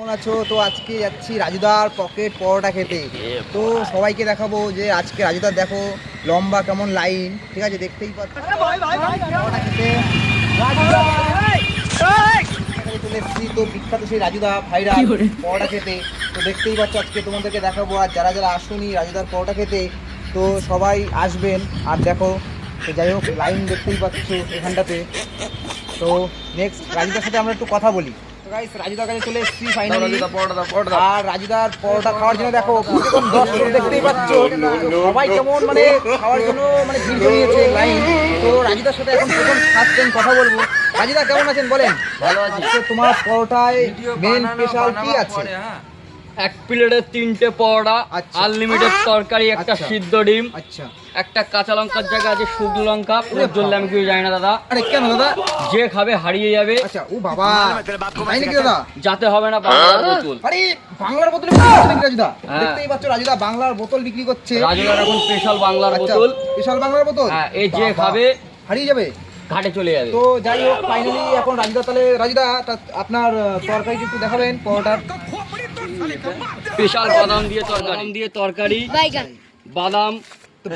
কেমন আছো? তো আজকে যাচ্ছি রাজুদার পকেট পরোটা খেতে। তো সবাইকে দেখাবো যে আজকে রাজুদার দেখো লম্বা কেমন লাইন, ঠিক আছে দেখতেই পাচ্ছ। পরোটা খেতে চলে এসেছি, তো বিখ্যাত সেই রাজুদা ভাইরাল পরোটা খেতে। তো দেখতেই পাচ্ছ আজকে তোমাদেরকে দেখাবো। আর যারা যারা আসুনি রাজুদার পরোটা খেতে, তো সবাই আসবেন। আর দেখো তো যাই হোক লাইন দেখতেই পাচ্ছ এখানটাতে। তো নেক্সট রাজুদার সাথে আমরা একটু কথা বলি। গাইস রাজুদার কাছে চলে এসেছি ফাইনালি। আর রাজুদার পরোটা খাওয়ার জন্য দেখো দেখতেই পাচ্ছ সবাই কেমন মানে খাওয়ার জন্য মানে ভিড় জমিয়েছে লাইন। তো রাজুদার সাথে এখন প্রথম ফার্স্ট টাইম কথা বলবো। রাজুদা কেমন আছেন বলেন? ভালো আছি। তোমার পরোটায় মেন স্পেশাল কি আছে? এক প্লেটে 3টে পরোটা, আচ্ছা। আনলিমিটেড তরকারি, একটা আচ্ছা। সিদ্ধ ডিম, আচ্ছা একটা কাঁচা লঙ্কার জায়গা আছে শুকনো লঙ্কা। প্রজ্জ্বল আমি কিছু জানি না দাদা, আরে কেন দাদা? যে খাবে হারিয়ে যাবে। আচ্ছা ও বাবা তাই নাকি দাদা? যাতে হবে না বাংলার বোতল। আরে বাংলার বোতল বিক্রি করছে নাকি রাজুদা? হ্যাঁ। দেখতেই পাচ্ছ রাজুদা বাংলার বোতল বিক্রি করছে। রাজুদার এখন স্পেশাল বাংলার আচ্ছা, বোতল। বিশাল বাংলার বোতল। হ্যাঁ, এই যে বাবা, খাবে হারিয়ে যাবে। ঘাটে চলে যাবে। তো যাই হোক ফাইনালি এখন রাজুদা, তাহলে রাজুদা আপনার তরকারি একটু দেখাবেন পরোটার। স্পেশাল বাদাম দিয়ে তরকারি, বাদাম,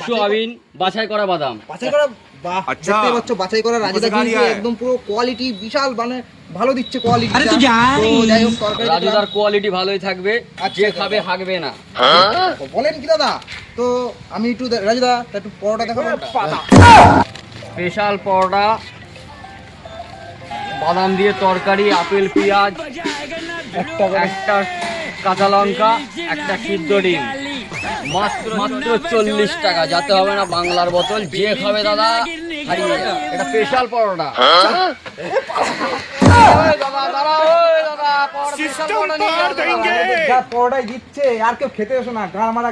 সোয়াবিন, বাছাই করা বাদাম। বাছাই করা, বাহ আচ্ছা। দেখতেই পাচ্ছ বাছাই করা রাজুদা কিন্তু একদম পুরো কোয়ালিটি বিশাল মানে ভালো দিচ্ছে কোয়ালিটি। তো যাই হোক তরকারি রাজুদার কোয়ালিটি ভালোই থাকবে, আচ্ছা, যে আচ্ছা। খাবে হাঁকবে না। বলেন কি দাদা? তো আমি একটু রাজুদা একটু পরোটা দেখাবো। স্পেশাল পরোটা, বাদাম দিয়ে তরকারি, আপেল পেঁয়াজ, একটা কাঁচা লঙ্কা, একটা সিদ্ধ ডিম, মাত্র 40 টাকা। যাতে হবে না বাংলার বোতল, যে খাবে দাদা হারিয়ে যাবে। এটা স্পেশাল পরোটা। যা পরোটাই দিচ্ছে আর কেউ খেতে এসো না, গান মারা